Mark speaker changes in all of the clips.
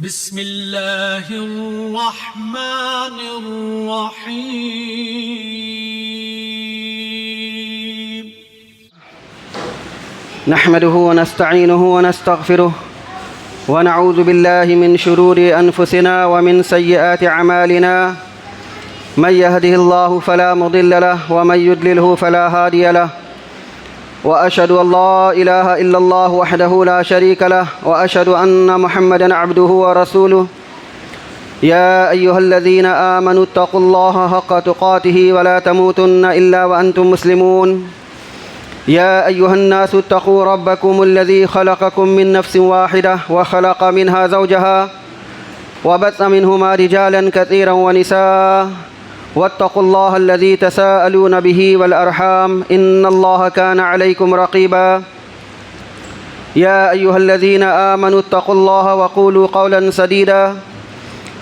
Speaker 1: بسم اللہ الرحمن الرحیم
Speaker 2: نحمده ونستعينه ونستغفره ونعوذ بالله من شرور أنفسنا ومن سيئات أعمالنا من يهده الله فلا مضل له ومن يضلله فلا هادي له وأشهد أن لا إله إلا الله وحده لا شريك له وأشهد أن محمدا عبده ورسوله يا أيها الذين آمنوا اتقوا الله حق تقاته ولا تموتن إلا وأنتم مسلمون يا أيها الناس اتقوا ربكم الذي خلقكم من نفس واحدة وخلق منها زوجها وبث منهما رجالا كثيرا ونساء واتقوا الله الذي تساءلون به والأرحام إن الله كان عليكم رقيبا يا أيها الذين آمنوا اتقوا الله وقولوا قولا سديدا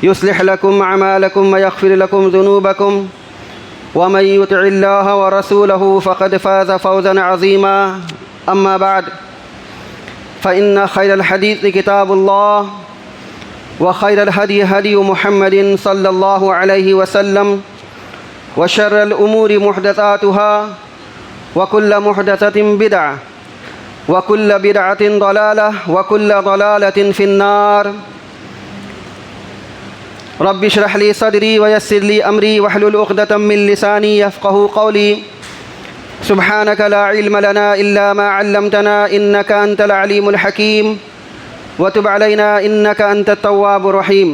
Speaker 2: يصلح لكم أعمالكم ويغفر لكم ذنوبكم ومن يطع الله ورسوله فقد فاز فوزا عظيما أما بعد فإن خير الحديث كتاب الله وخير الهدي هدي محمد صلى الله عليه وسلم وشر الأمور محدثاتها وكل محدثة بدعة وكل بدعة ضلالة وكل ضلالة في النار رب اشرح لي صدري ويسر لي أمري واحلل عقدة من لساني يفقهوا قولي سبحانك لا علم لنا إلا ما علمتنا إنك أنت العليم الحكيم وتب علينا إنك أنت التواب الرحيم۔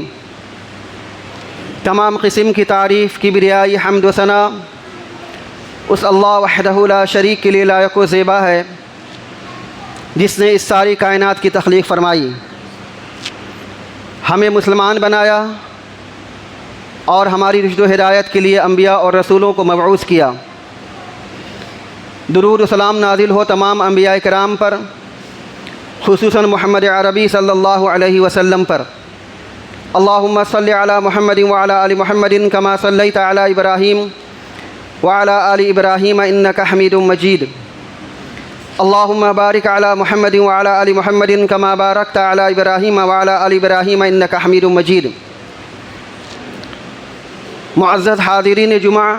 Speaker 2: تمام قسم کی تعریف، کبریائی، حمد و ثنا اس اللہ وحدہ لا شریک کے لیے لائق و زیبا ہے جس نے اس ساری کائنات کی تخلیق فرمائی، ہمیں مسلمان بنایا اور ہماری رشد و ہدایت کے لیے انبیاء اور رسولوں کو مبعوث کیا۔ درود و سلام نازل ہو تمام انبیاء کرام پر، خصوصاً محمد عربی صلی اللہ علیہ وسلم پر۔ اللہم صلی علی محمد وعلی آل محمد کما صلیت علی ابراہیم وعلی آل ابراہیم انک حمید مجید۔ اللہم بارک علی محمد وعلی آل محمد کما بارکت علی ابراہیم وعلی آل ابراہیم انک حمید مجید۔ معزز حاضرین جمعہ،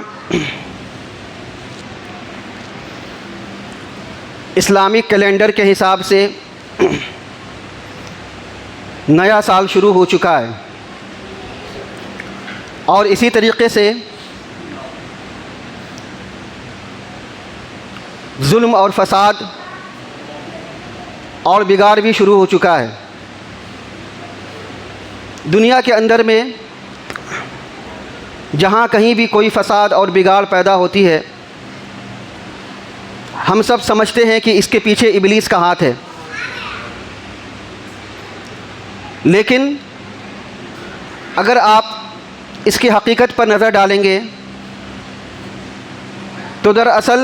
Speaker 2: اسلامک کیلنڈر کے حساب سے نیا سال شروع ہو چکا ہے، اور اسی طریقے سے ظلم اور فساد اور بگاڑ بھی شروع ہو چکا ہے۔ دنیا کے اندر میں جہاں کہیں بھی کوئی فساد اور بگاڑ پیدا ہوتی ہے، ہم سب سمجھتے ہیں کہ اس کے پیچھے ابلیس کا ہاتھ ہے، لیکن اگر آپ اس کی حقیقت پر نظر ڈالیں گے تو دراصل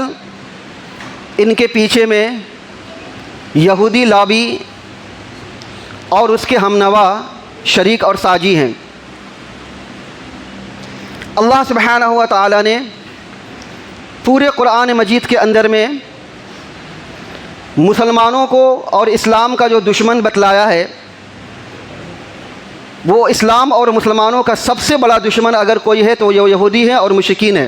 Speaker 2: ان کے پیچھے میں یہودی لابی اور اس کے ہمنوا شریک اور ساجی ہیں۔ اللہ سبحانہ و تعالی نے پورے قرآن مجید کے اندر میں مسلمانوں کو اور اسلام کا جو دشمن بتلایا ہے، وہ اسلام اور مسلمانوں کا سب سے بڑا دشمن اگر کوئی ہے تو یہ یہودی ہیں اور مشرکین ہیں۔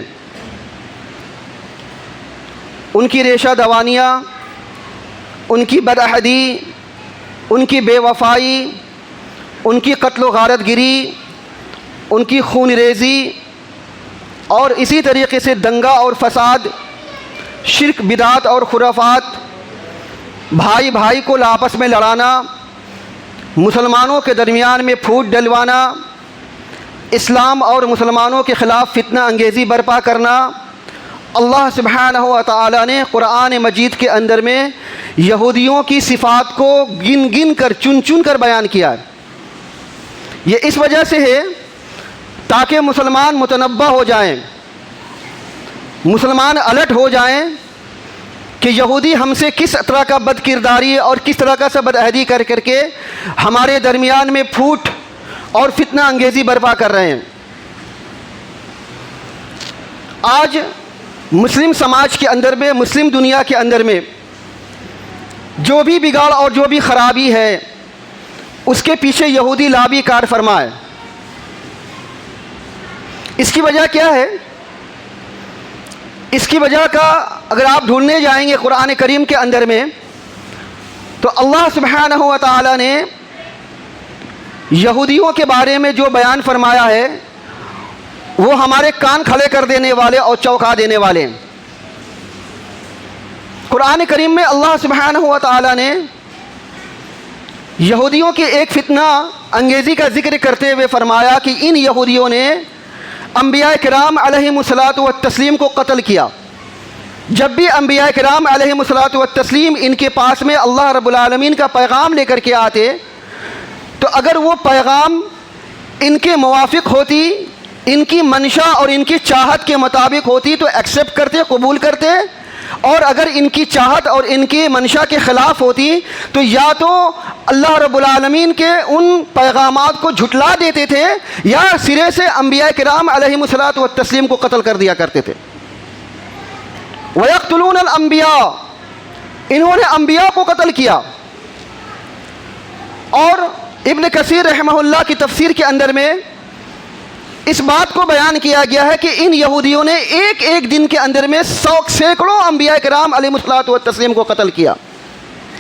Speaker 2: ان کی ریشہ دوانیاں، ان کی بدعہدی، ان کی بے وفائی، ان کی قتل و غارت گری، ان کی خون ریزی، اور اسی طریقے سے دنگا اور فساد، شرک، بدعت اور خرافات، بھائی بھائی کو آپس میں لڑانا، مسلمانوں کے درمیان میں پھوٹ ڈلوانا، اسلام اور مسلمانوں کے خلاف فتنہ انگیزی برپا کرنا، اللہ سبحانہ و تعالی نے قرآن مجید کے اندر میں یہودیوں کی صفات کو گن گن کر، چن چن کر بیان کیا ہے۔ یہ اس وجہ سے ہے تاکہ مسلمان متنبہ ہو جائیں، مسلمان الرٹ ہو جائیں کہ یہودی ہم سے کس طرح کا بد کرداری اور کس طرح کا بدعہدی کر کے ہمارے درمیان میں پھوٹ اور فتنہ انگیزی برپا کر رہے ہیں۔ آج مسلم سماج کے اندر میں، مسلم دنیا کے اندر میں جو بھی بگاڑ اور جو بھی خرابی ہے، اس کے پیچھے یہودی لابی کار فرما ہے۔ اس کی وجہ کیا ہے؟ اس کی وجہ کا اگر آپ ڈھونڈنے جائیں گے قرآن کریم کے اندر میں تو اللہ سبحانہ و تعالی نے یہودیوں کے بارے میں جو بیان فرمایا ہے وہ ہمارے کان کھڑے کر دینے والے اور چونکا دینے والے ہیں۔ قرآن کریم میں اللہ سبحانہ و تعالی نے یہودیوں کے ایک فتنہ انگیزی کا ذکر کرتے ہوئے فرمایا کہ ان یہودیوں نے انبیاء کرام علیہم الصلاۃ والتسلیم کو قتل کیا۔ جب بھی انبیاء کرام علیہم الصلاۃ والتسلیم ان کے پاس میں اللہ رب العالمین کا پیغام لے کر کے آتے تو اگر وہ پیغام ان کے موافق ہوتی، ان کی منشا اور ان کی چاہت کے مطابق ہوتی تو ایکسیپٹ کرتے، قبول کرتے، اور اگر ان کی چاہت اور ان کی منشا کے خلاف ہوتی تو یا تو اللہ رب العالمین کے ان پیغامات کو جھٹلا دیتے تھے یا سرے سے انبیاء کرام علیہم الصلاۃ والتسلیم کو قتل کر دیا کرتے تھے۔ وَيَقْتُلُونَ الْأَنْبِيَاءَ، انہوں نے انبیاء کو قتل کیا۔ اور ابن کثیر رحمہ اللہ کی تفسیر کے اندر میں اس بات کو بیان کیا گیا ہے کہ ان یہودیوں نے ایک ایک دن کے اندر میں سینکڑوں انبیاء کرام علیہ الصلوۃ والتسلیم کو قتل کیا،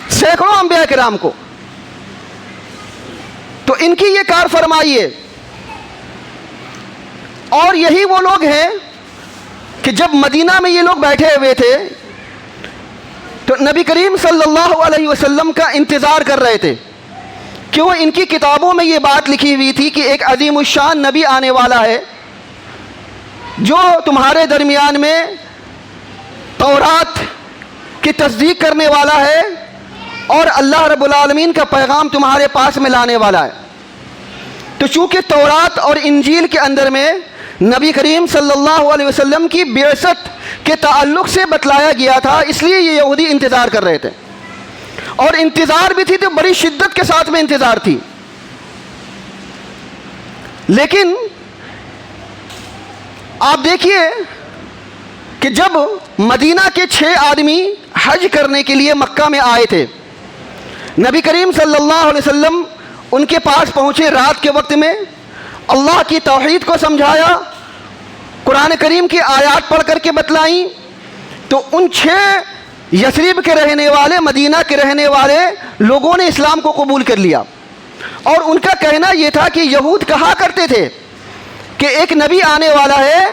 Speaker 2: سینکڑوں انبیاء کرام کو۔ تو ان کی یہ کار فرمائی ہے۔ اور یہی وہ لوگ ہیں کہ جب مدینہ میں یہ لوگ بیٹھے ہوئے تھے تو نبی کریم صلی اللہ علیہ وسلم کا انتظار کر رہے تھے، کیوں؟ ان کی کتابوں میں یہ بات لکھی ہوئی تھی کہ ایک عظیم الشان نبی آنے والا ہے جو تمہارے درمیان میں تورات کی تصدیق کرنے والا ہے اور اللہ رب العالمین کا پیغام تمہارے پاس میں لانے والا ہے۔ تو چونکہ تورات اور انجیل کے اندر میں نبی کریم صلی اللہ علیہ وسلم کی بعثت کے تعلق سے بتلایا گیا تھا، اس لیے یہ یہودی انتظار کر رہے تھے، اور انتظار بھی تھی تو بڑی شدت کے ساتھ میں انتظار تھی۔ لیکن آپ دیکھیے کہ جب مدینہ کے 6 آدمی حج کرنے کے لیے مکہ میں آئے تھے، نبی کریم صلی اللہ علیہ وسلم ان کے پاس پہنچے رات کے وقت میں، اللہ کی توحید کو سمجھایا، قرآن کریم کی آیات پڑھ کر کے بتلائیں، تو ان 6 یثرب کے رہنے والے، مدینہ کے رہنے والے لوگوں نے اسلام کو قبول کر لیا۔ اور ان کا کہنا یہ تھا کہ یہود کہا کرتے تھے کہ ایک نبی آنے والا ہے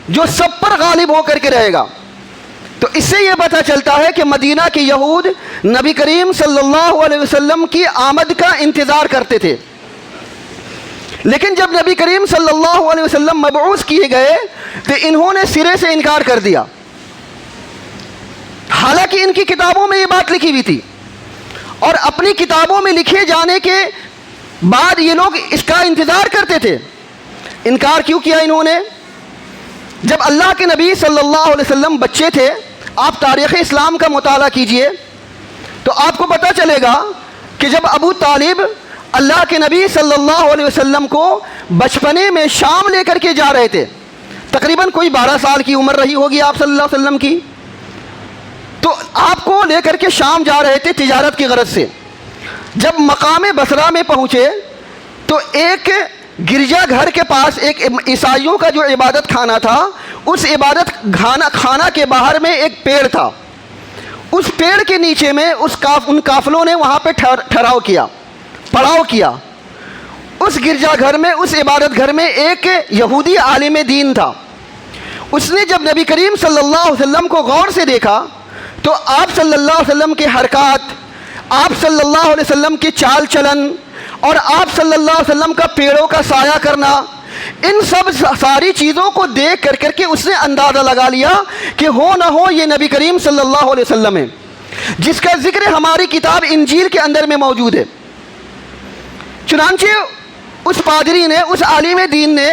Speaker 2: جو سب پر غالب ہو کر کے رہے گا۔ تو اس سے یہ پتہ چلتا ہے کہ مدینہ کے یہود نبی کریم صلی اللہ علیہ وسلم کی آمد کا انتظار کرتے تھے۔ لیکن جب نبی کریم صلی اللہ علیہ وسلم مبعوث کیے گئے تو انہوں نے سرے سے انکار کر دیا، حالانکہ ان کی کتابوں میں یہ بات لکھی ہوئی تھی، اور اپنی کتابوں میں لکھے جانے کے بعد یہ لوگ اس کا انتظار کرتے تھے۔ انکار کیوں کیا انہوں نے؟ جب اللہ کے نبی صلی اللہ علیہ وسلم بچے تھے، آپ تاریخ اسلام کا مطالعہ کیجئے تو آپ کو پتہ چلے گا کہ جب ابو طالب اللہ کے نبی صلی اللہ علیہ وسلم کو بچپنے میں شام لے کر کے جا رہے تھے، تقریباً کوئی 12 سال کی عمر رہی ہوگی آپ صلی اللہ علیہ وسلم کی، تو آپ کو لے کر کے شام جا رہے تھے تجارت کی غرض سے۔ جب مقام بصرہ میں پہنچے تو ایک گرجا گھر کے پاس ایک عیسائیوں کا جو عبادت خانہ تھا، اس عبادت خانہ کے باہر میں ایک پیڑ تھا، اس پیڑ کے نیچے میں ان قافلوں نے وہاں پہ ٹھہراؤ کیا، پڑاؤ کیا۔ اس گرجا گھر میں، اس عبادت گھر میں ایک یہودی عالم دین تھا، اس نے جب نبی کریم صلی اللہ علیہ وسلم کو غور سے دیکھا تو آپ صلی اللہ علیہ وسلم کے حرکات، آپ صلی اللہ علیہ وسلم کی چال چلن اور آپ صلی اللہ علیہ وسلم کا پیڑوں کا سایہ کرنا، ان سب ساری چیزوں کو دیکھ کر کے اس نے اندازہ لگا لیا کہ ہو نہ ہو یہ نبی کریم صلی اللہ علیہ وسلم ہے، جس کا ذکر ہماری کتاب انجیل کے اندر میں موجود ہے۔ چنانچہ اس پادری نے، اس عالم دین نے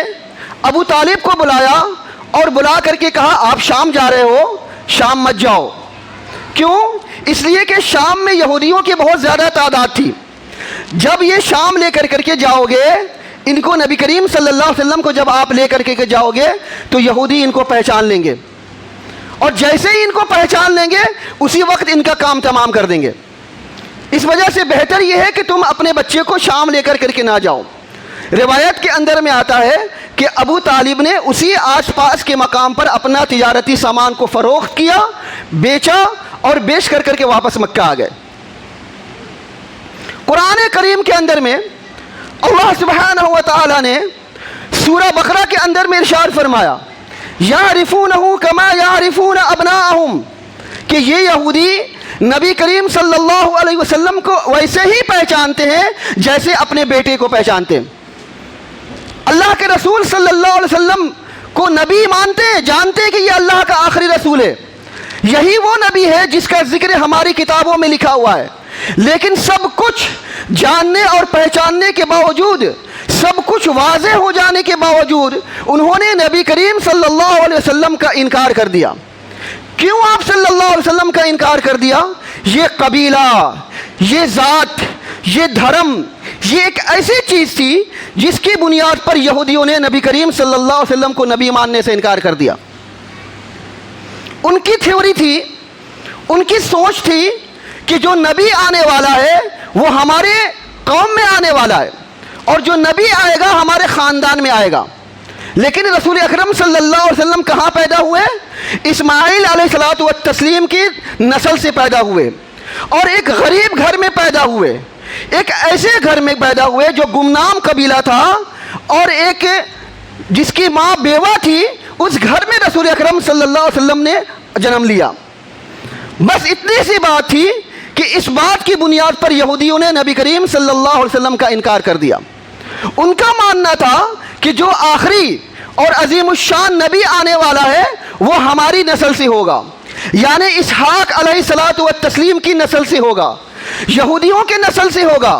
Speaker 2: ابو طالب کو بلایا اور بلا کر کے کہا آپ شام جا رہے ہو، شام مت جاؤ۔ کیوں؟ اس لیے کہ شام میں یہودیوں کی بہت زیادہ تعداد تھی، جب یہ شام لے کر کے جاؤ گے، ان کو نبی کریم صلی اللہ علیہ وسلم کو جب آپ لے کر کے جاؤ گے تو یہودی ان کو پہچان لیں گے، اور جیسے ہی ان کو پہچان لیں گے اسی وقت ان کا کام تمام کر دیں گے۔ اس وجہ سے بہتر یہ ہے کہ تم اپنے بچے کو شام لے کر کے نہ جاؤ۔ روایت کے اندر میں آتا ہے کہ ابو طالب نے اسی آس پاس کے مقام پر اپنا تجارتی سامان کو فروخت کیا، بیچا اور بیچ کر کے واپس مکہ آ گئے۔ قرآن کریم کے اندر میں اللہ سبحانہ و تعالی نے سورہ بقرہ کے اندر میں ارشاد فرمایا یعرفونہ کما یعرفون ابناءہم، کہ یہ یہودی نبی کریم صلی اللہ علیہ وسلم کو ویسے ہی پہچانتے ہیں جیسے اپنے بیٹے کو پہچانتے ہیں۔ اللہ کے رسول صلی اللہ علیہ وسلم کو نبی مانتے ہیں، جانتے ہیں کہ یہ اللہ کا آخری رسول ہے، یہی وہ نبی ہے جس کا ذکر ہماری کتابوں میں لکھا ہوا ہے، لیکن سب کچھ جاننے اور پہچاننے کے باوجود، سب کچھ واضح ہو جانے کے باوجود انہوں نے نبی کریم صلی اللہ علیہ وسلم کا انکار کر دیا۔ کیوں آپ صلی اللہ علیہ وسلم کا انکار کر دیا؟ یہ قبیلہ، یہ ذات، یہ دھرم، یہ ایک ایسی چیز تھی جس کی بنیاد پر یہودیوں نے نبی کریم صلی اللہ علیہ وسلم کو نبی ماننے سے انکار کر دیا۔ ان کی تھیوری تھی، ان کی سوچ تھی کہ جو نبی آنے والا ہے وہ ہمارے قوم میں آنے والا ہے، اور جو نبی آئے گا ہمارے خاندان میں آئے گا۔ لیکن رسول اکرم صلی اللہ علیہ وسلم کہاں پیدا ہوئے؟ اسماعیل علیہ الصلوۃ والتسلیم کی نسل سے پیدا ہوئے، اور ایک غریب گھر میں پیدا ہوئے، ایک ایسے گھر میں پیدا ہوئے جو گمنام قبیلہ تھا، اور ایک جس کی ماں بیوہ تھی، اس گھر میں رسول اکرم صلی اللہ علیہ وسلم نے جنم لیا۔ بس اتنی سی بات تھی کہ اس بات کی بنیاد پر یہودیوں نے نبی کریم صلی اللہ علیہ وسلم کا انکار کر دیا۔ ان کا ماننا تھا کہ جو آخری اور عظیم الشان نبی آنے والا ہے وہ ہماری نسل سے ہوگا، یعنی اسحاق علیہ الصلوۃ والتسلیم کی نسل سے ہوگا، یہودیوں کے نسل سے ہوگا،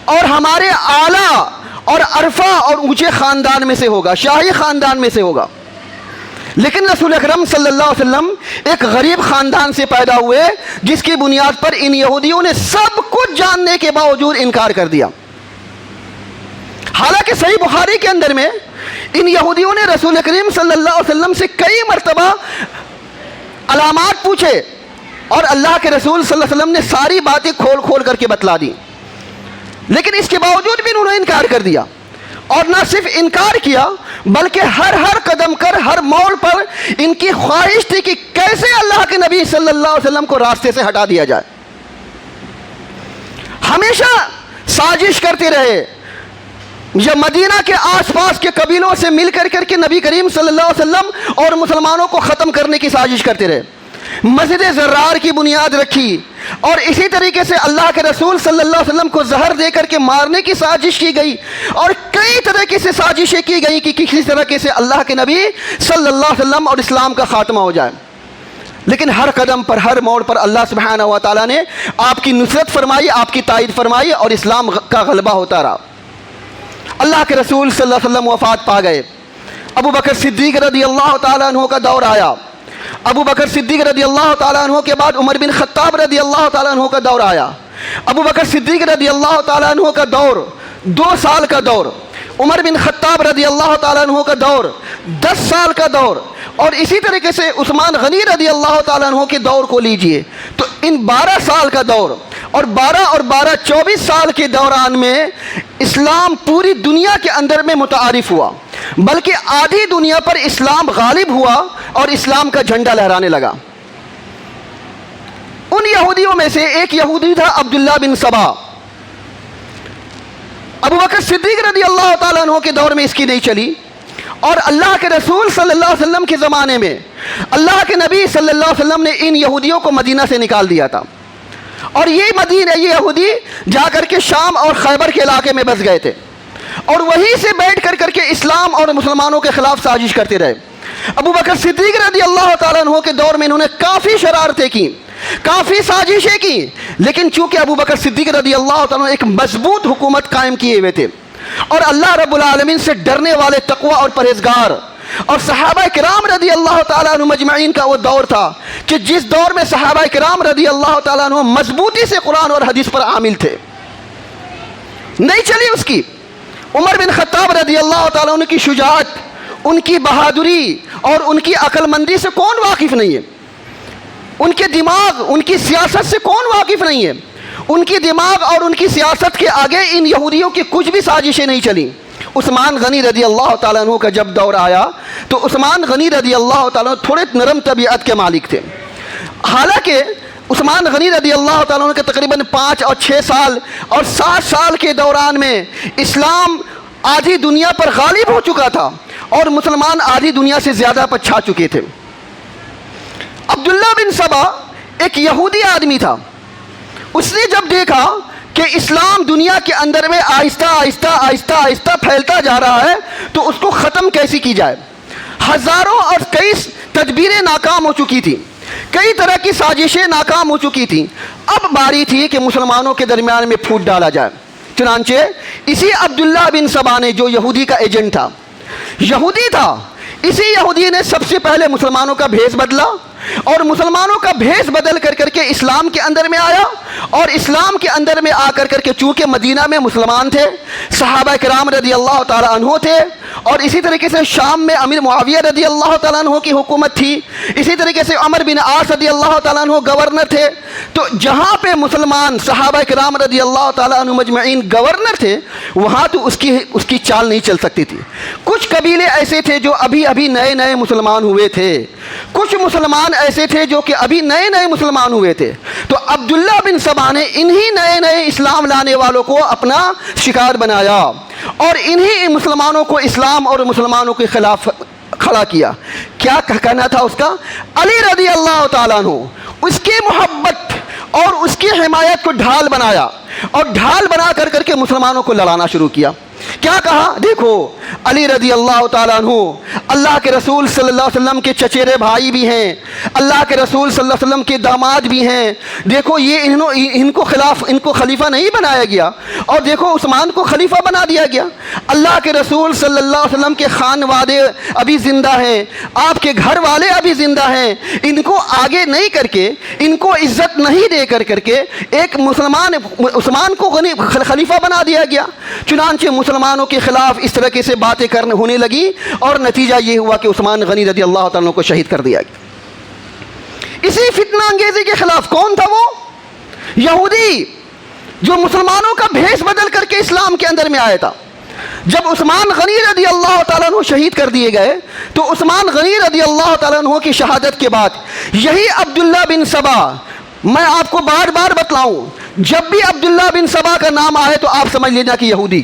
Speaker 2: اور ہمارے اعلیٰ اور عرفہ اور اونچے خاندان میں سے ہوگا، شاہی خاندان میں سے ہوگا۔ لیکن رسول اکرم صلی اللہ علیہ وسلم ایک غریب خاندان سے پیدا ہوئے، جس کی بنیاد پر ان یہودیوں نے سب کچھ جاننے کے باوجود انکار کر دیا۔ حالانکہ صحیح بخاری کے اندر میں ان یہودیوں نے رسول کریم صلی اللہ علیہ وسلم سے کئی مرتبہ علامات پوچھے، اور اللہ کے رسول صلی اللہ علیہ وسلم نے ساری باتیں کھول کر کے بتلا دی، لیکن اس کے باوجود بھی انہوں نے انکار کر دیا۔ اور نہ صرف انکار کیا بلکہ ہر قدم پر، ہر موڑ پر ان کی خواہش تھی کہ کیسے اللہ کے نبی صلی اللہ علیہ وسلم کو راستے سے ہٹا دیا جائے۔ ہمیشہ سازش کرتے رہے، یہ مدینہ کے آس پاس کے قبیلوں سے مل کر کے نبی کریم صلی اللہ علیہ وسلم اور مسلمانوں کو ختم کرنے کی سازش کرتے رہے، مسجد زرار کی بنیاد رکھی، اور اسی طریقے سے اللہ کے رسول صلی اللہ علیہ وسلم کو زہر دے کر کے مارنے کی سازش کی گئی، اور کئی طریقے سے سازشیں کی گئی کہ کسی طریقے سے اللہ کے نبی صلی اللہ علیہ وسلم اور اسلام کا خاتمہ ہو جائے۔ لیکن ہر قدم پر، ہر موڑ پر اللہ سبحانہ و تعالیٰ نے آپ کی نصرت فرمائی، آپ کی تائید فرمائی، اور اسلام کا غلبہ ہوتا رہا۔ اللہ کے رسول صلی اللہ علیہ وسلم وفات پا گئے۔ ابو بکر صدیق رضی اللہ تعالیٰ عنہ کا دور آیا۔ ابو بکر صدیق رضی اللہ تعالیٰ عنہ کے بعد عمر بن خطاب رضی اللہ تعالیٰ عنہ کا دور آیا۔ ابو بکر صدیق رضی اللہ تعالیٰ عنہ کا دور 2 سال کا دور، عمر بن خطاب رضی اللہ تعالیٰ عنہ کا دور 10 سال کا دور، اور اسی طریقے سے عثمان غنی رضی اللہ تعالیٰ عنہ کے دور کو لیجئے تو ان 12 سال کا دور، اور 12 اور 12 24 سال کے دوران میں اسلام پوری دنیا کے اندر میں متعارف ہوا، بلکہ آدھی دنیا پر اسلام غالب ہوا اور اسلام کا جھنڈا لہرانے لگا۔ ان یہودیوں میں سے ایک یہودی تھا عبداللہ بن سبا۔ ابو بکر صدیق رضی اللہ تعالیٰ عنہ کے دور میں اس کی نہیں چلی، اور اللہ کے رسول صلی اللہ علیہ وسلم کے زمانے میں اللہ کے نبی صلی اللہ علیہ وسلم نے ان یہودیوں کو مدینہ سے نکال دیا تھا، اور یہ یہودی جا کر کے شام اور خیبر کے علاقے میں بس گئے تھے، اور وہیں سے بیٹھ کر کے اسلام اور مسلمانوں کے خلاف سازش کرتے رہے۔ ابو بکر صدیق رضی اللہ تعالیٰ عنہ کے دور میں انہوں نے کافی شرارتیں کی، کافی سازشیں کی، لیکن چونکہ ابو بکر صدیق رضی اللہ تعالیٰ عنہ ایک مضبوط حکومت قائم کیے ہوئے تھے، اور اللہ رب العالمین سے ڈرنے والے تقوی اور پرہیزگار، اور صحابہ کرام رضی اللہ تعالیٰ عنہ مجمعین کا وہ دور تھا کہ جس دور میں صحابہ کرام رضی اللہ تعالیٰ عنہ مضبوطی سے قرآن اور حدیث پر عامل تھے، نہیں چلی اس کی۔ عمر بن خطاب رضی اللہ تعالیٰ عنہ کی شجاعت، ان کی بہادری اور ان کی عقل مندی سے کون واقف نہیں ہے؟ ان کے دماغ، ان کی سیاست سے کون واقف نہیں ہے؟ ان کی دماغ اور ان کی سیاست کے آگے ان یہودیوں کی کچھ بھی سازشیں نہیں چلیں۔ عثمان غنی رضی اللہ تعالیٰ عنہ کا جب دور آیا تو عثمان غنی رضی اللہ تعالیٰ عنہ تھوڑے نرم طبیعت کے مالک تھے۔ حالانکہ عثمان غنی رضی اللہ تعالیٰ عنہ کے تقریباً 5 اور 6 سال اور 7 سال کے دوران میں اسلام آدھی دنیا پر غالب ہو چکا تھا اور مسلمان آدھی دنیا سے زیادہ پر چھا چکے تھے۔ عبداللہ بن سبا ایک یہودی آدمی تھا۔ اس نے جب دیکھا کہ اسلام دنیا کے اندر میں آہستہ آہستہ آہستہ آہستہ پھیلتا جا رہا ہے تو اس کو ختم کیسے کی جائے۔ ہزاروں اور کئی تدبیریں ناکام ہو چکی تھیں، کئی طرح کی سازشیں ناکام ہو چکی تھیں۔ اب باری تھی کہ مسلمانوں کے درمیان میں پھوٹ ڈالا جائے۔ چنانچہ اسی عبداللہ بن سبا نے، جو یہودی کا ایجنٹ تھا، یہودی تھا، اسی یہودی نے سب سے پہلے مسلمانوں کا بھیس بدلا اور مسلمانوں کا بھیس بدل کر کے اسلام کے اندر میں آیا، اور اسلام کے اندر میں آ کر کے چونکہ مدینہ میں مسلمان تھے، صحابہ کرام رضی اللہ تعالیٰ عنہ تھے، اور اسی طریقے سے شام میں امیر معاویہ رضی اللہ تعالیٰ عنہ کی حکومت تھی، اسی طریقے سے عمر بن عاص رضی اللہ تعالیٰ عنہ گورنر تھے۔ تو جہاں پہ مسلمان صحابہ کرام رضی اللہ تعالیٰ عنہ مجمعین گورنر تھے، وہاں تو اس کی چال نہیں چل سکتی تھی۔ کچھ قبیلے ایسے تھے جو ابھی نئے نئے مسلمان ہوئے تھے، کچھ مسلمان ایسے تھے جو کہ ابھی نئے نئے مسلمان ہوئے تھے۔ تو عبداللہ بن سبا نے انہی نئے نئے اسلام لانے والوں کو اپنا شکار بنایا اور انہی مسلمانوں کو اسلام اور مسلمانوں کے خلاف کھڑا کیا۔ کیا کہنا تھا اس کا؟ علی رضی اللہ تعالیٰ عنہ اس کی محبت اور اس کی حمایت کو ڈھال بنایا، اور ڈھال بنا کر کے مسلمانوں کو لڑانا شروع کیا۔ کیا کہا؟ دیکھو علی رضی اللہ تعالیٰ عنہ اللہ کے رسول صلی اللہ علیہ وسلم کے چچیرے بھائی بھی ہیں، اللہ کے رسول صلی اللہ علیہ وسلم کے داماد بھی ہیں۔ دیکھو یہ ان کو خلیفہ نہیں بنایا گیا، اور دیکھو عثمان کو خلیفہ بنا دیا گیا۔ اللہ کے رسول صلی اللہ علیہ وسلم کے خانوادے ابھی زندہ ہیں، آپ کے گھر والے ابھی زندہ ہیں، ان کو آگے نہیں کر کے، ان کو عزت نہیں دے کر کے ایک مسلمان عثمان کو خلیفہ بنا دیا گیا۔ چنانچہ مسلمانوں کے خلاف اس طرح سے باتیں کرنے ہونے لگی، اور نتیجہ یہ ہوا کہ عثمان غنی رضی اللہ تعالیٰ کو شہید کر دیا گیا۔ اسی فتنہ انگیزی کے خلاف کون تھا؟ وہ یہودی جو مسلمانوں کا بھیس بدل کر کے اسلام کے اندر میں آیا تھا۔ جب عثمان غنی رضی اللہ تعالیٰ عنہ شہید کر دیے گئے تو عثمان غنی رضی اللہ تعالیٰ عنہ کی شہادت کے بعد یہی عبداللہ بن سبا، میں آپ کو بار بار بتلاؤں، جب بھی عبداللہ بن سبا کا نام آئے تو آپ سمجھ لینا کہ یہودی۔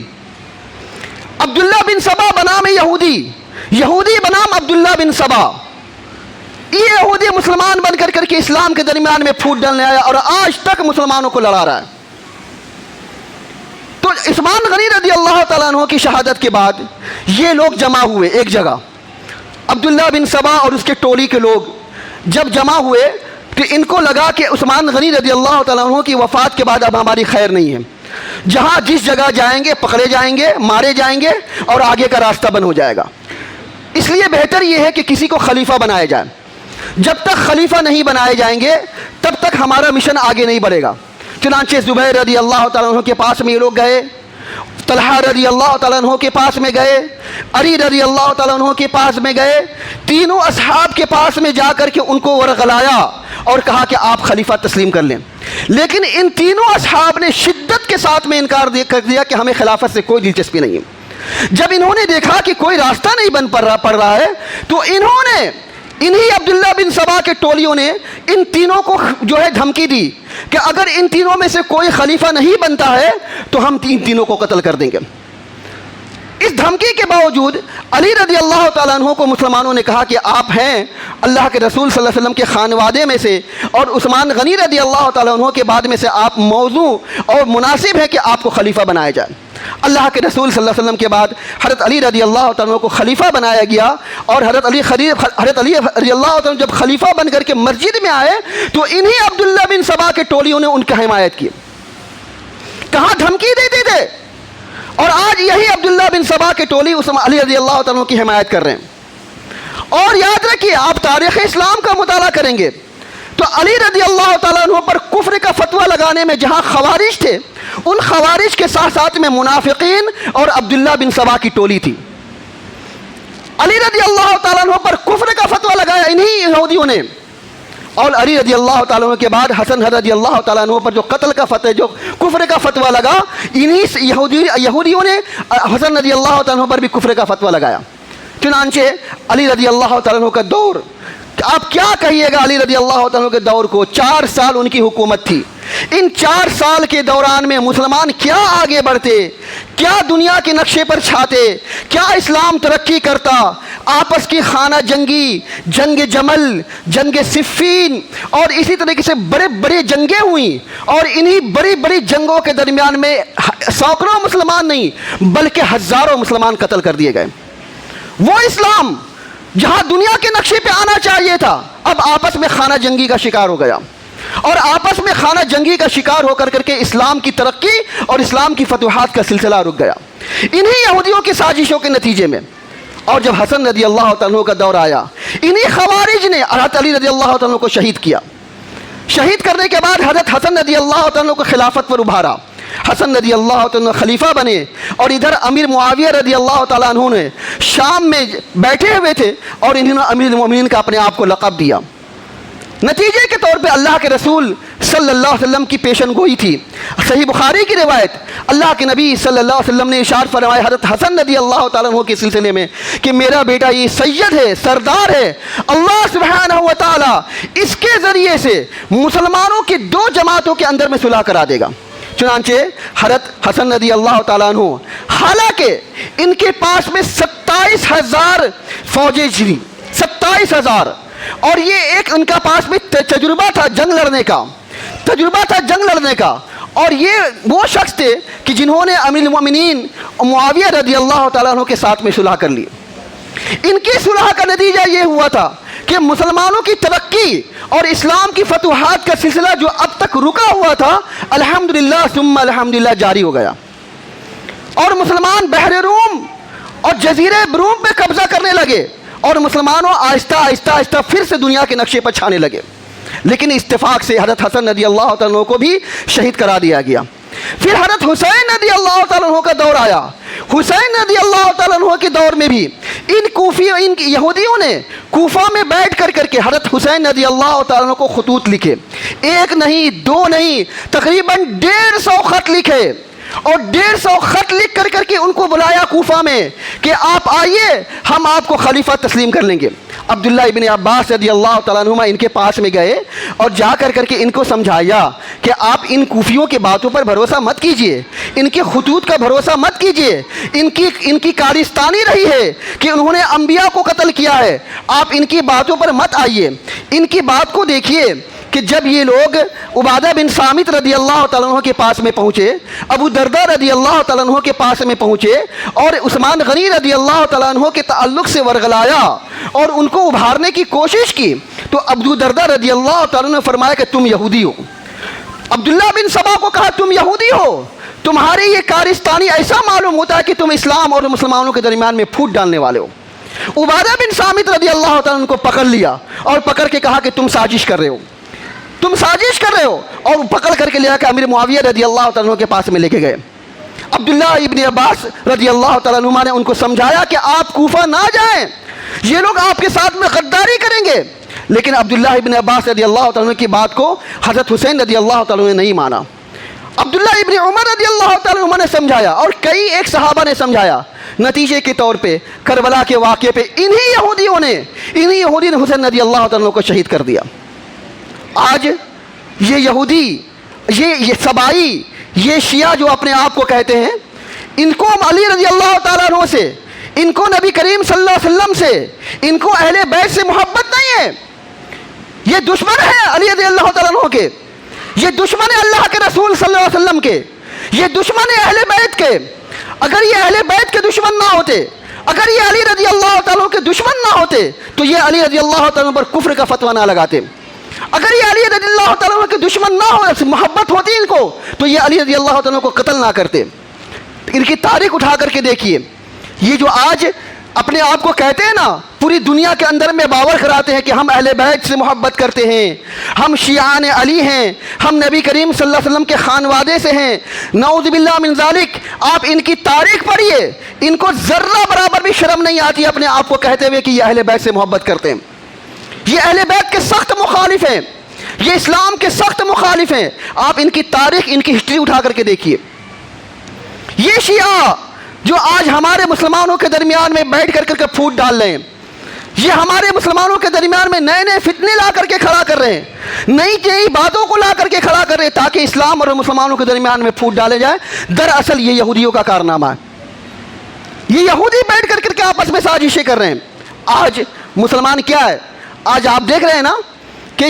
Speaker 2: عبداللہ بن سبا بنام یہودی، یہودی بنام عبداللہ بن سبا۔ یہ یہودی مسلمان بن کر کے اسلام کے درمیان میں پھوٹ ڈالنے آیا اور آج تک مسلمانوں کو لڑا رہا ہے۔ تو عثمان غنی رضی اللہ تعالیٰ عنہ کی شہادت کے بعد یہ لوگ جمع ہوئے ایک جگہ، عبداللہ بن سبا اور اس کے ٹولی کے لوگ جب جمع ہوئے تو ان کو لگا کہ عثمان غنی رضی اللہ تعالیٰ عنہ کی وفات کے بعد اب ہماری خیر نہیں ہے، جہاں جس جگہ جائیں گے پکڑے جائیں گے، مارے جائیں گے اور آگے کا راستہ بند ہو جائے گا۔ اس لیے بہتر یہ ہے کہ کسی کو خلیفہ بنایا جائے۔ جب تک خلیفہ نہیں بنائے جائیں گے تب تک ہمارا مشن آگے نہیں بڑھے گا۔ چنانچہ زبیر رضی اللہ تعالیٰ عنہ کے پاس میں یہ لوگ گئے، طلحہ رضی اللہ تعالیٰ عنہ کے پاس میں گئے، علی رضی اللہ تعالیٰ عنہ کے پاس میں گئے، تینوں اصحاب کے پاس میں جا کر کے ان کو ورغلایا اور کہا کہ آپ خلیفہ تسلیم کر لیں۔ لیکن ان تینوں اصحاب نے شدت کے ساتھ میں انکار کر دیا کہ ہمیں خلافت سے کوئی دلچسپی نہیں ہے۔ جب انہوں نے دیکھا کہ کوئی راستہ نہیں بن پڑ رہا ہے تو انہی عبداللہ بن سبا کے ٹولیوں نے ان تینوں کو جو ہے دھمکی دی کہ اگر ان تینوں میں سے کوئی خلیفہ نہیں بنتا ہے تو ہم تینوں کو قتل کر دیں گے۔ اس دھمکی کے باوجود علی رضی اللہ تعالیٰ عنہ کو مسلمانوں نے کہا کہ آپ ہیں اللہ کے رسول صلی اللہ علیہ وسلم کے خانوادے میں سے، اور عثمان غنی رضی اللہ تعالیٰ عنہ کے بعد میں سے آپ موضوع اور مناسب ہے کہ آپ کو خلیفہ بنایا جائے۔ اللہ کے رسول صلی اللہ علیہ وسلم کے بعد حضرت علی رضی اللہ تعالیٰ عنہ کو خلیفہ بنایا گیا، اور حضرت علی رضی اللہ تعالیٰ عنہ جب خلیفہ بن کر کے مسجد میں آئے تو انہی عبداللہ بن سبا کے ٹولیوں نے ان کی حمایت کی۔ کہاں دھمکی دیتے تھے، اور آج یہی عبداللہ بن سبا کے ٹولی علی رضی اللہ تعالیٰ عنہ کی حمایت کر رہے ہیں۔ اور یاد رکھیے، آپ تاریخ اسلام کا مطالعہ کریں گے تو علی رضی اللہ تعالیٰ عنہ پر کفر کا فتویٰ لگانے میں جہاں خوارج تھے، ان خوارج کے ساتھ ساتھ میں منافقین اور عبداللہ بن سبا کی ٹولی تھی۔ علی رضی اللہ تعالیٰ عنہ پر کفر کا فتویٰ لگایا انہی یہودیوں نے، اور علی رضی اللہ تعالیٰ عنہ کے بعد حسن رضی اللہ تعالیٰ عنہ پر جو قتل کا فتویٰ، جو کفر کا فتویٰ لگا، انہی یہودیوں نے حسن رضی اللہ تعالیٰ عنہ پر بھی کفر کا فتویٰ لگایا۔ چنانچہ علی رضی اللہ تعالیٰ عنہ کا دور، آپ کیا کہیے گا علی رضی اللہ تعالیٰ عنہ کے دور کو، 4 سال ان کی حکومت تھی۔ ان 4 سال کے دوران میں مسلمان کیا آگے بڑھتے، کیا دنیا کے نقشے پر چھاتے، کیا اسلام ترقی کرتا، آپس کی خانہ جنگی، جنگ جمل، جنگ صفین اور اسی طریقے سے بڑے بڑے جنگیں ہوئیں، اور انہی بڑی بڑی جنگوں کے درمیان میں سینکڑوں مسلمان نہیں بلکہ ہزاروں مسلمان قتل کر دیے گئے۔ وہ اسلام جہاں دنیا کے نقشے پہ آنا چاہیے تھا، اب آپس میں خانہ جنگی کا شکار ہو گیا، اور آپس میں خانہ جنگی کا شکار ہو کر کے اسلام کی ترقی اور اسلام کی فتوحات کا سلسلہ رک گیا انہی یہودیوں کی سازشوں کے نتیجے میں۔ اور جب حسن رضی اللہ تعالیٰ کا دور آیا، انہی خوارج نے حضرت علی رضی اللہ تعالیٰ کو شہید کیا۔ شہید کرنے کے بعد حضرت حسن رضی اللہ تعالیٰ کو خلافت پر ابھارا، حسن رضی اللہ تعالیٰ خلیفہ بنے، اور ادھر امیر معاویہ رضی اللہ تعالیٰ عنہ نے شام میں بیٹھے ہوئے تھے، اور انہوں نے امیر المومنین کا اپنے آپ کو لقب دیا۔ نتیجے کے طور پہ اللہ کے رسول صلی اللہ علیہ وسلم کی پیشن گوئی تھی۔ صحیح بخاری کی روایت، اللہ کے نبی صلی اللہ علیہ وسلم نے ارشاد فرمایا حضرت حسن رضی اللہ تعالیٰ عنہ کے سلسلے میں کہ میرا بیٹا یہ سید ہے، سردار ہے، اللہ سبحانہ و تعالیٰ اس کے ذریعے سے مسلمانوں کی 2 جماعتوں کے اندر میں صلح کرا دے گا۔ چنانچہ حضرت حسن رضی اللہ تعالیٰ عنہ، حالانکہ ان کے پاس میں 27,000 فوجیں تھیں، 27,000، اور یہ ایک ان کا پاس میں تجربہ تھا جنگ لڑنے کا، اور یہ وہ شخص تھے کہ جنہوں نے امیر المومنین معاویہ رضی اللہ تعالیٰ عنہ کے ساتھ میں صلح کر لی۔ ان کی صلح کا نتیجہ یہ ہوا تھا کہ مسلمانوں کی ترقی اور اسلام کی فتوحات کا سلسلہ جو اب تک رکا ہوا تھا، الحمدللہ ثم الحمدللہ جاری ہو گیا، اور مسلمان بحر روم اور جزیرے روم پہ قبضہ کرنے لگے، اور مسلمانوں آہستہ آہستہ پھر سے دنیا کے نقشے پر چھانے لگے۔ لیکن اتفاق سے حضرت حسن رضی اللہ تعالیٰ کو بھی شہید کرا دیا گیا۔ پھر حضرت حسین رضی اللہ تعالیٰ کا دور آیا۔ حسین رضی اللہ تعالیٰ کے دور میں بھی ان یہودیوں نے کوفہ میں بیٹھ کر کے حضرت حسین رضی اللہ تعالیٰ کو خطوط لکھے، 1 نہیں 2 نہیں، تقریباً 150 خط لکھے، اور 150 خط لکھ کر کے ان کو بلایا کوفہ میں کہ آپ آئیے، ہم آپ کو خلیفہ تسلیم کر لیں گے۔ عبداللہ ابن عباس رضی اللہ تعالیٰ عنہما ان کے پاس میں گئے اور جا کر کے ان کو سمجھایا کہ آپ ان کوفیوں کی باتوں پر بھروسہ مت کیجئے، ان کے خطوط کا بھروسہ مت کیجئے، ان کی کارستانی رہی ہے کہ انہوں نے انبیاء کو قتل کیا ہے، آپ ان کی باتوں پر مت آئیے۔ ان کی بات کو دیکھیے کہ جب یہ لوگ عبادہ بن صامت رضی اللہ تعالیٰ عنہ کے پاس میں پہنچے، ابو دردہ رضی اللہ تعالیٰ عنہ کے پاس میں پہنچے، اور عثمان غنی رضی اللہ تعالیٰ عنہ کے تعلق سے ورغلایا اور ان کو ابھارنے کی کوشش کی، تو ابو دردہ رضی اللہ تعالیٰ عنہ نے فرمایا کہ تم یہودی ہو۔ عبداللہ بن سبا کو کہا تم یہودی ہو، تمہاری یہ کارستانی ایسا معلوم ہوتا ہے کہ تم اسلام اور مسلمانوں کے درمیان میں پھوٹ ڈالنے والے ہو۔ عبادہ بن صامت رضی اللہ تعالیٰ عنہ کو پکڑ لیا اور پکڑ کے کہا کہ تم سازش کر رہے ہو، تم سازش کر رہے ہو، اور پکڑ کر کے لیا کہ امیر معاویہ رضی اللہ تعالیٰ عنہ کے پاس میں لے کے گئے۔ عبداللہ ابن عباس رضی اللہ تعالیٰ عنہ نے ان کو سمجھایا کہ آپ کوفہ نہ جائیں، یہ لوگ آپ کے ساتھ میں غداری کریں گے، لیکن عبداللہ ابن عباس رضی اللہ تعالیٰ عنہ کی بات کو حضرت حسین رضی اللہ تعالیٰ عنہ نے نہیں مانا۔ عبداللہ ابن عمر رضی اللہ تعالیٰ عنہ نے سمجھایا، اور کئی ایک صحابہ نے سمجھایا۔ نتیجے کے طور پہ کربلا کے واقعے پہ انہی یہودیوں نے حسین رضی اللہ تعالیٰ عنہ کو شہید کر دیا۔ آج یہ یہودی، یہ سبائی، یہ شیعہ جو اپنے آپ کو کہتے ہیں، ان کو علی رضی اللہ تعالیٰ عنہ سے، ان کو نبی کریم صلی اللہ علیہ وسلم سے، ان کو اہل بیت سے محبت نہیں ہے، یہ دشمن ہے علی رضی اللہ تعالیٰ عنہ کے، یہ دشمن ہے اللہ کے رسول صلی اللہ علیہ وسلم کے، یہ دشمن ہے اہل بیت کے۔ اگر یہ اہل بیت کے دشمن نہ ہوتے، اگر یہ علی رضی اللہ تعالیٰ کے دشمن نہ ہوتے، تو یہ علی رضی اللہ تعالیٰ پر کفر کا فتویٰ نہ لگاتے۔ اگر یہ علی رضی اللہ تعالیٰ کے دشمن نہ ہو، محبت ہوتی ان کو، تو یہ علی رضی اللہ تعالیٰ کو قتل نہ کرتے۔ ان کی تاریخ اٹھا کر کے دیکھیے، یہ جو آج اپنے آپ کو کہتے ہیں نا، پوری دنیا کے اندر میں باور کراتے ہیں کہ ہم اہل بیت سے محبت کرتے ہیں، ہم شیعان علی ہیں، ہم نبی کریم صلی اللہ علیہ وسلم کے خانوادے سے ہیں، نعوذ باللہ من ذالک۔ آپ ان کی تاریخ پڑھیے، ان کو ذرہ برابر بھی شرم نہیں آتی اپنے آپ کو کہتے ہوئے کہ یہ اہل بیت سے محبت کرتے ہیں۔ یہ اہل بیت کے سخت مخالف ہیں، یہ اسلام کے سخت مخالف ہیں۔ آپ ان کی تاریخ، ان کی ہسٹری اٹھا کر کے دیکھیے۔ یہ شیعہ جو آج ہمارے مسلمانوں کے درمیان میں بیٹھ کر کے پھوٹ ڈال رہے ہیں، یہ ہمارے مسلمانوں کے درمیان میں نئے نئے فتنے لا کر کے کھڑا کر رہے ہیں، نئی نئی باتوں کو لا کر کے کھڑا کر رہے ہیں تاکہ اسلام اور مسلمانوں کے درمیان میں پھوٹ ڈالے جائے۔ دراصل یہ یہودیوں کا کارنامہ ہے۔ یہ یہودی بیٹھ کر کے آپس میں سازشیں کر رہے ہیں۔ آج مسلمان کیا ہے؟ آج آپ دیکھ رہے ہیں نا کہ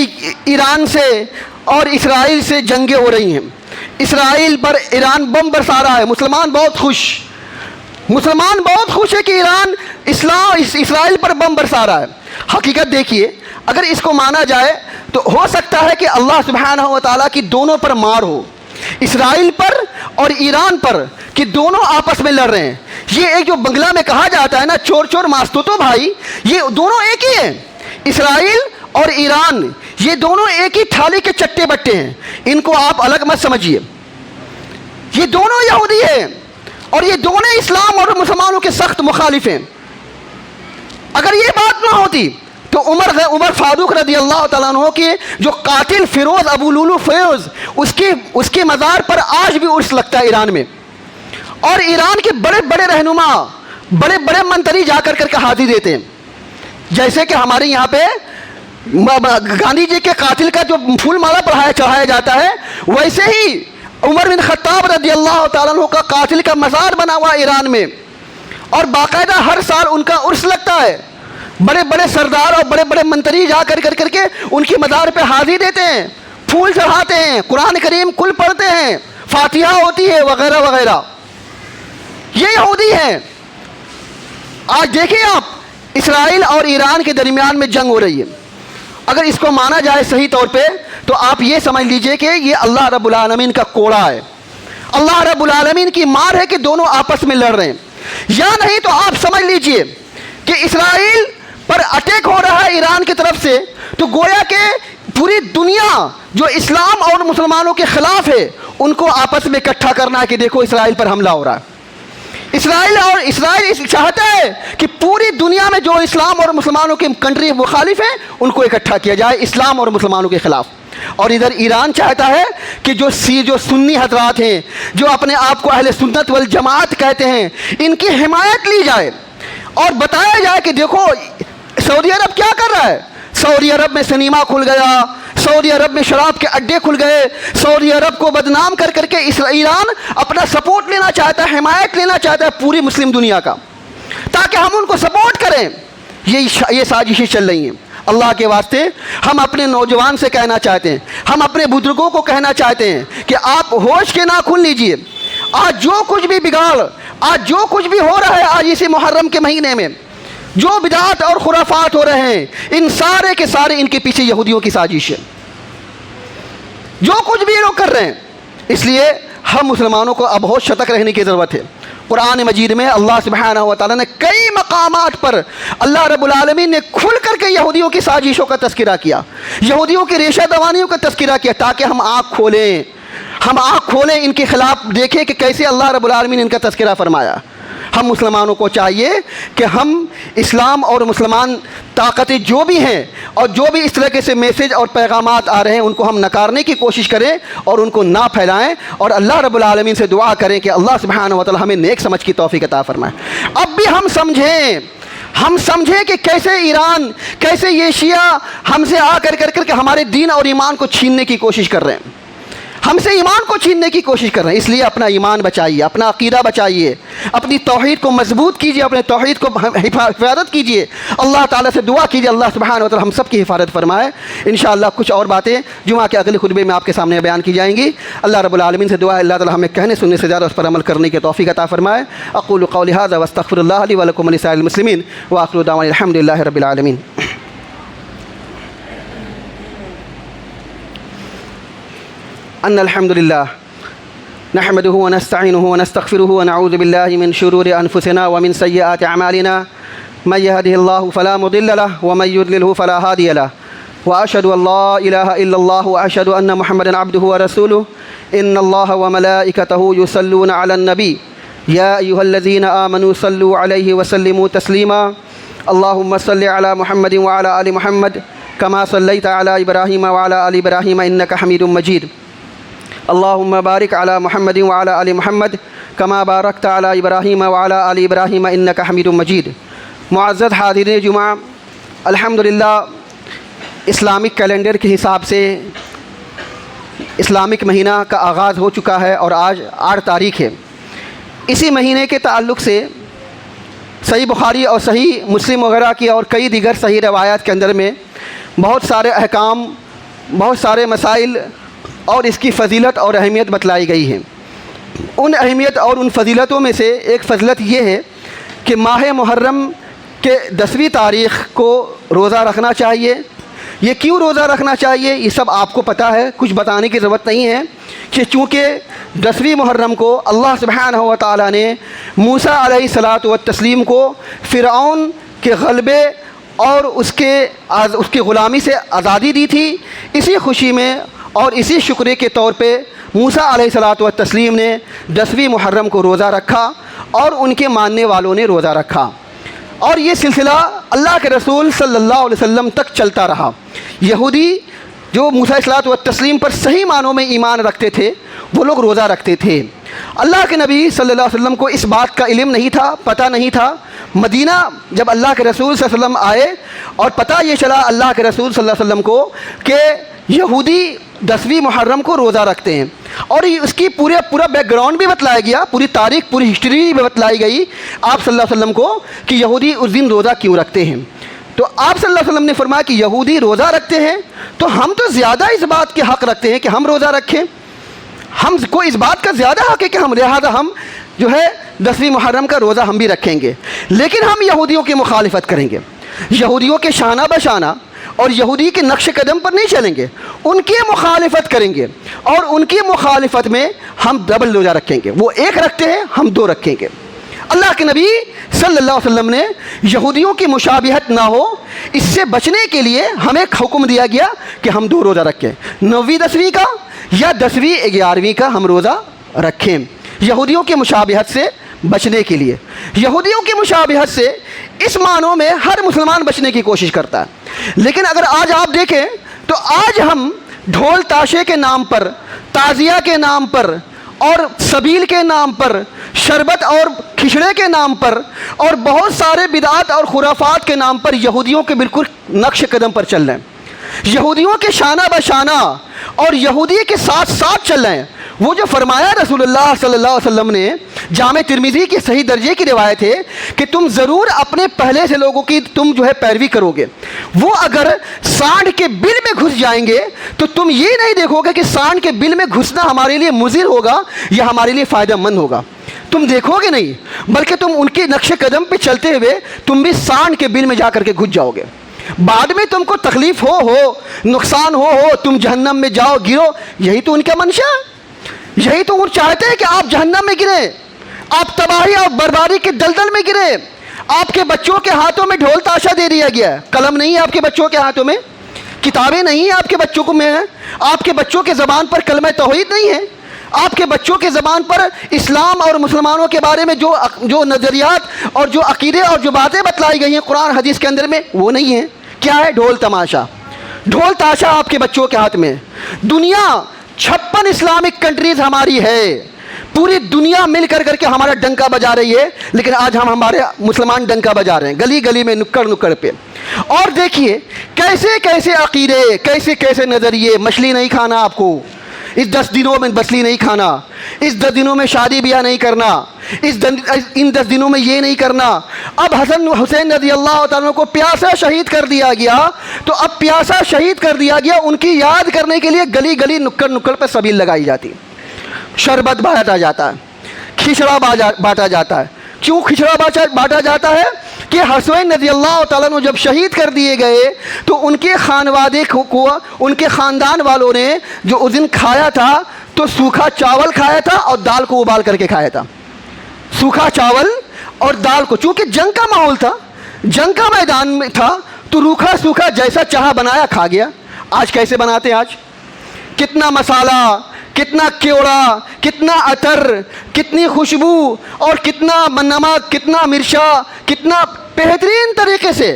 Speaker 2: ایران سے اور اسرائیل سے جنگیں ہو رہی ہیں، اسرائیل پر ایران بم برسا رہا ہے، مسلمان بہت خوش ہے کہ ایران اسرائیل پر بم برسا رہا ہے۔ حقیقت دیکھیے، اگر اس کو مانا جائے تو ہو سکتا ہے کہ اللہ سبحانہ و تعالیٰ کی دونوں پر مار ہو، اسرائیل پر اور ایران پر، کہ دونوں آپس میں لڑ رہے ہیں۔ یہ ایک جو بنگلہ میں کہا جاتا ہے نا، چور چور ماستو تو بھائی، یہ دونوں ایک ہی ہیں۔ اسرائیل اور ایران یہ دونوں ایک ہی تھالی کے چٹے بٹے ہیں، ان کو آپ الگ مت سمجھیے۔ یہ دونوں یہودی ہیں اور یہ دونوں اسلام اور مسلمانوں کے سخت مخالف ہیں۔ اگر یہ بات نہ ہوتی تو عمر فاروق رضی اللہ تعالیٰ عنہ کے جو قاتل فیروز ابو لولو فیروز، اس کے مزار پر آج بھی عرس لگتا ہے ایران میں، اور ایران کے بڑے بڑے رہنما، بڑے بڑے منتری جا کر کے حاضری دیتے ہیں۔ جیسے کہ ہمارے یہاں پہ گاندھی جی کے قاتل کا جو پھول مالا چڑھایا جاتا ہے، ویسے ہی عمر بن خطاب رضی اللہ تعالیٰ عنہ کا قاتل کا مزار بنا ہوا ایران میں، اور باقاعدہ ہر سال ان کا عرس لگتا ہے۔ بڑے بڑے سردار اور بڑے بڑے منتری جا کر کے ان کی مزار پہ حاضری دیتے ہیں، پھول چڑھاتے ہیں، قرآن کریم کل پڑھتے ہیں، فاتحہ ہوتی ہے وغیرہ وغیرہ۔ یہ یہودی ہیں۔ آج دیکھیں آپ، اسرائیل اور ایران کے درمیان میں جنگ ہو رہی ہے۔ اگر اس کو مانا جائے صحیح طور پہ تو آپ یہ سمجھ لیجئے کہ یہ اللہ رب العالمین کا کوڑا ہے، اللہ رب العالمین کی مار ہے کہ دونوں آپس میں لڑ رہے ہیں۔ یا نہیں تو آپ سمجھ لیجئے کہ اسرائیل پر اٹیک ہو رہا ہے ایران کی طرف سے، تو گویا کہ پوری دنیا جو اسلام اور مسلمانوں کے خلاف ہے ان کو آپس میں اکٹھا کرنا ہے کہ دیکھو اسرائیل پر حملہ ہو رہا ہے۔ اسرائیل چاہتا ہے کہ پوری دنیا میں جو اسلام اور مسلمانوں کے کنٹری مخالف ہیں ان کو اکٹھا کیا جائے اسلام اور مسلمانوں کے خلاف، اور ادھر ایران چاہتا ہے کہ جو سنی حضرات ہیں، جو اپنے آپ کو اہل سنت والجماعت کہتے ہیں، ان کی حمایت لی جائے اور بتایا جائے کہ دیکھو سعودی عرب کیا کر رہا ہے۔ سعودی عرب میں سنیما کھل گیا، سعودی عرب میں شراب کے اڈے کھل گئے، سعودی عرب کو بدنام کر کے ایران اپنا سپورٹ لینا چاہتا ہے، حمایت لینا چاہتا ہے پوری مسلم دنیا کا، تاکہ ہم ان کو سپورٹ کریں۔ یہ سازشیں چل رہی ہیں۔ اللہ کے واسطے ہم اپنے نوجوان سے کہنا چاہتے ہیں، ہم اپنے بزرگوں کو کہنا چاہتے ہیں کہ آپ ہوش کے ناخن لیجئے۔ آج جو کچھ بھی بگاڑ، آج جو کچھ بھی ہو رہا ہے، آج اسی محرم کے مہینے میں جو بدعات اور خرافات ہو رہے ہیں، ان سارے کے سارے ان کے پیچھے یہودیوں کی سازش ہے۔ جو کچھ بھی لوگ کر رہے ہیں، اس لیے ہم مسلمانوں کو اب بہت شتک رہنے کی ضرورت ہے۔ قرآن مجید میں اللہ سبحانہ و تعالیٰ نے کئی مقامات پر اللہ رب العالمین نے کھل کر کے یہودیوں کی سازشوں کا تذکرہ کیا، یہودیوں کی ریشہ دوانیوں کا تذکرہ کیا، تاکہ ہم آنکھ کھولیں ان کے خلاف، دیکھیں کہ کیسے اللہ رب العالمین نے ان کا تذکرہ فرمایا۔ ہم مسلمانوں کو چاہیے کہ ہم اسلام اور مسلمان طاقتیں جو بھی ہیں اور جو بھی اس طرح سے میسج اور پیغامات آ رہے ہیں ان کو ہم نکارنے کی کوشش کریں اور ان کو نہ پھیلائیں، اور اللہ رب العالمین سے دعا کریں کہ اللہ سبحانہ و تعالی ہمیں نیک سمجھ کی توفیق عطا فرمائے۔ اب بھی ہم سمجھیں کہ کیسے ایران، کیسے یہ شیعہ ہم سے آ کر کے ہمارے دین اور ایمان کو چھیننے کی کوشش کر رہے ہیں، ہم سے ایمان کو چھیننے کی کوشش کر رہے ہیں۔ اس لیے اپنا ایمان بچائیے، اپنا عقیدہ بچائیے، اپنی توحید کو مضبوط کیجیے، اپنے توحید کو حفاظت کیجیے، اللہ تعالیٰ سے دعا کیجیے اللہ سبحانہ و تعالیٰ ہم سب کی حفاظت فرمائے۔ انشاءاللہ کچھ اور باتیں جمعہ کے اگلے خطبے میں آپ کے سامنے بیان کی جائیں گی۔ اللہ رب العالمین سے دعا ہے اللہ تعالیٰ ہمیں کہنے سننے سے زیادہ اس پر عمل کرنے کی توفیق عطا فرمائے۔ اقول قولی ھذا واستغفر اللہ لی ولکم ولسائر المسلمین وآخر دعوانا الحمد للہ رب العالمین۔ ان الحمد لله نحمده ونستعينه ونستغفره ونعوذ بالله من شرور انفسنا ومن سيئات اعمالنا من يهده الله فلا مضل له ومن يضلل فلا هادي له واشهد ان لا اله الا الله واشهد ان محمدا عبده ورسوله ان الله وملائكته يصلون على النبي يا ايها الذين امنوا صلوا عليه وسلموا تسليما اللهم صل على محمد وعلى ال محمد كما صليت على إبراهيم وعلى آل إبراهيم إنك حميد مجيد. اللهم بارك على محمد وعلى آل محمد كما باركت على إبراهيم وعلى آل إبراهيم إنك حميد مجيد. معزز حاضرین جمعہ، الحمدللہ اسلامک کیلنڈر کے حساب سے اسلامک مہینہ کا آغاز ہو چکا ہے اور آج 8 تاریخ ہے. اسی مہینے کے تعلق سے صحیح بخاری اور صحیح مسلم وغیرہ کی اور کئی دیگر صحیح روایات کے اندر میں بہت سارے احکام، بہت سارے مسائل اور اس کی فضیلت اور اہمیت بتلائی گئی ہے. ان اہمیت اور ان فضیلتوں میں سے ایک فضیلت یہ ہے کہ ماہ محرم کے 10ویں تاریخ کو روزہ رکھنا چاہیے. یہ کیوں روزہ رکھنا چاہیے یہ سب آپ کو پتہ ہے، کچھ بتانے کی ضرورت نہیں ہے کہ چونکہ 10ویں محرم کو اللہ سبحانہ و تعالیٰ نے موسیٰ علیہ الصلاۃ والتسلیم کو فرعون کے غلبے اور اس کے غلامی سے آزادی دی تھی. اسی خوشی میں اور اسی شکرے کے طور پہ موسیٰ علیہ الصلاۃ والتسلیم نے 10ویں محرم کو روزہ رکھا اور ان کے ماننے والوں نے روزہ رکھا، اور یہ سلسلہ اللہ کے رسول صلی اللہ علیہ وسلم تک چلتا رہا. یہودی جو موسیٰ علیہ الصلاۃ والتسلیم پر صحیح معنوں میں ایمان رکھتے تھے وہ لوگ روزہ رکھتے تھے. اللہ کے نبی صلی اللہ علیہ وسلم کو اس بات کا علم نہیں تھا، پتہ نہیں تھا. مدینہ جب اللہ کے رسول صلی اللہ علیہ وسلم آئے اور پتہ یہ چلا اللہ کے رسول صلی اللہ علیہ وسلم کو کہ یہودی 10ویں محرم کو روزہ رکھتے ہیں، اور اس کی پورا بیک گراؤنڈ بھی بتلایا گیا، پوری تاریخ، پوری ہسٹری بھی بتلائی گئی آپ صلی اللہ علیہ وسلم کو کہ یہودی اس دن روزہ کیوں رکھتے ہیں. تو آپ صلی اللہ علیہ وسلم نے فرمایا کہ یہودی روزہ رکھتے ہیں تو ہم تو زیادہ اس بات کے حق رکھتے ہیں کہ ہم روزہ رکھیں. ہم کو اس بات کا زیادہ حق ہے کہ لہٰذا ہم جو ہے 10ویں محرم کا روزہ ہم بھی رکھیں گے، لیکن ہم یہودیوں کی مخالفت کریں گے. یہودیوں کے شانہ بشانہ اور یہودی کے نقش قدم پر نہیں چلیں گے، ان کی مخالفت کریں گے، اور ان کی مخالفت میں ہم ڈبل روزہ رکھیں گے. وہ 1 رکھتے ہیں، ہم 2 رکھیں گے. اللہ کے نبی صلی اللہ علیہ وسلم نے یہودیوں کی مشابہت نہ ہو اس سے بچنے کے لیے ہمیں حکم دیا گیا کہ ہم 2 روزہ رکھیں، 9ویں 10ویں کا یا 10ویں 11ویں کا ہم روزہ رکھیں، یہودیوں کی مشابہت سے بچنے کے لیے. یہودیوں کی مشابہت سے اس معنوں میں ہر مسلمان بچنے کی کوشش کرتا ہے، لیکن اگر آج آپ دیکھیں تو آج ہم ڈھول تاشے کے نام پر، تعزیہ کے نام پر اور سبیل کے نام پر، شربت اور کھچڑے کے نام پر اور بہت سارے بدعات اور خرافات کے نام پر یہودیوں کے بالکل نقش قدم پر چل رہے ہیں، یہودیوں کے شانہ بشانہ اور یہودی کے ساتھ ساتھ چل رہے ہیں. وہ جو فرمایا رسول اللہ صلی اللہ علیہ وسلم نے، جامع ترمذی کے صحیح درجے کی روایت ہے کہ تم ضرور اپنے پہلے سے لوگوں کی تم جو ہے پیروی کرو گے. وہ اگر سانڈ کے بل میں گھس جائیں گے تو تم یہ نہیں دیکھو گے کہ سانڈ کے بل میں گھسنا ہمارے لیے مضر ہوگا یا ہمارے لیے فائدہ مند ہوگا، تم دیکھو گے نہیں، بلکہ تم ان کے نقش قدم پہ چلتے ہوئے تم بھی سانڈ کے بل میں جا کر کے گھس جاؤ گے. بعد میں تم کو تکلیف ہو نقصان ہو تم جہنم میں جاؤ گرو. یہی تو ان کا منشا ہے، یہی تو وہ چاہتے ہیں کہ آپ جہنم میں گریں، آپ تباہی اور بربادی کے دلدل میں گریں. آپ کے بچوں کے ہاتھوں میں ڈھول تاشا دے دیا گیا ہے، قلم نہیں ہے آپ کے بچوں کے ہاتھوں میں، کتابیں نہیں ہیں آپ کے بچوں کو میں، آپ کے بچوں کے زبان پر کلمہ توحید نہیں ہے، آپ کے بچوں کے زبان پر اسلام اور مسلمانوں کے بارے میں جو نظریات اور جو عقیدے اور جو باتیں بتلائی گئی ہیں قرآن حدیث کے اندر میں وہ نہیں ہیں. کیا ہے؟ ڈھول تماشا، ڈھول تاشا آپ کے بچوں کے ہاتھ میں. دنیا 56 اسلامک کنٹریز ہماری ہے، پوری دنیا مل کر کے ہمارا ڈنکا بجا رہی ہے، لیکن آج ہمارے مسلمان ڈنکا بجا رہے ہیں گلی گلی میں، نکڑ نکڑ پہ. اور دیکھیے کیسے کیسے عقیدے، کیسے کیسے نظریے. مچھلی نہیں کھانا آپ کو، اس 10 دنوں میں مچھلی نہیں کھانا، اس 10 دنوں میں شادی بیاہ نہیں کرنا، ان 10 دنوں میں یہ نہیں کرنا. اب حسن حسین رضی اللہ تعالیٰ کو پیاسا شہید کر دیا گیا، تو اب پیاسا شہید کر دیا گیا، ان کی یاد کرنے کے لیے گلی گلی نکڑ نکڑ پہ سبیل لگائی جاتی، شربت بانٹا جاتا ہے، کھچڑا بانٹا جاتا ہے. کیوں کھچڑا بانٹا جاتا ہے؟ کہ حسین رضی اللہ تعالیٰ نے جب شہید کر دیے گئے تو ان کے خانوادے کو، ان کے خاندان والوں نے جو اس دن کھایا تھا تو سوکھا چاول کھایا تھا اور دال کو ابال کر کے کھایا تھا. سوکھا چاول اور دال کو، چونکہ جنگ کا ماحول تھا، جنگ کا میدان میں تھا، تو روکھا سوکھا جیسا چاہا بنایا کھا گیا. آج کیسے بناتے ہیں؟ آج کتنا مسالہ، کتنا کیوڑا، کتنا عطر، کتنی خوشبو اور کتنا نمک، کتنا مرچا، کتنا بہترین طریقے سے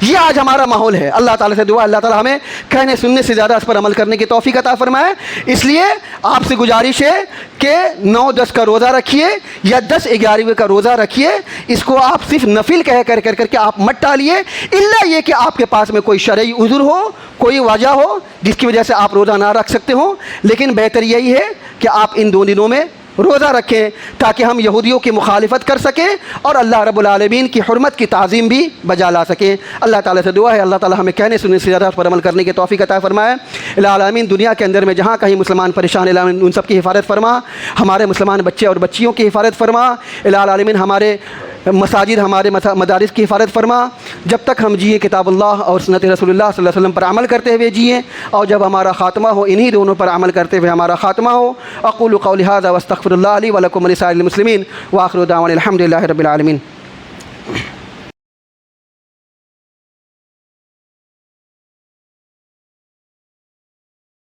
Speaker 2: یہ آج ہمارا ماحول ہے۔ اللہ تعالیٰ سے دعا اللہ تعالیٰ ہمیں کہنے سننے سے زیادہ اس پر عمل کرنے کی توفیق عطا فرمائے۔ اس لیے آپ سے گزارش ہے کہ 9-10 کا روزہ رکھیے یا 10-11 کا روزہ رکھیے، اس کو آپ صرف نفل کہہ کر کے آپ مت ٹالیے، الا یہ کہ آپ کے پاس میں کوئی شرعی عذر ہو، کوئی وجہ ہو جس کی وجہ سے آپ روزہ نہ رکھ سکتے ہوں، لیکن بہتر یہی ہے کہ آپ ان 2 دنوں میں روزہ رکھیں تاکہ ہم یہودیوں کی مخالفت کر سکیں اور اللہ رب العالمین کی حرمت کی تعظیم بھی بجا لا سکیں۔ اللہ تعالیٰ سے دعا ہے اللہ تعالیٰ ہمیں کہنے سننے سے زیادہ پر عمل کرنے کی توفیق عطا فرمائے۔ الہ العالمین دنیا کے اندر میں جہاں کہیں مسلمان پریشان، الہ العالمین ان سب کی حفاظت فرما، ہمارے مسلمان بچے اور بچیوں کی حفاظت فرما، الہ العالمین ہمارے مساجد ہمارے مدارس کی حفاظت فرما، جب تک ہم جیے کتاب اللہ اور سنت رسول اللہ صلی اللہ علیہ وسلم پر عمل کرتے ہوئے جیے، اور جب ہمارا خاتمہ ہو انہی دونوں پر عمل کرتے ہوئے ہمارا خاتمہ ہو۔ اقول قولی ھذا واستغفر اللہ لی ولکم ولسائر المسلمین، وآخر دعوانا الحمد للہ رب العالمین۔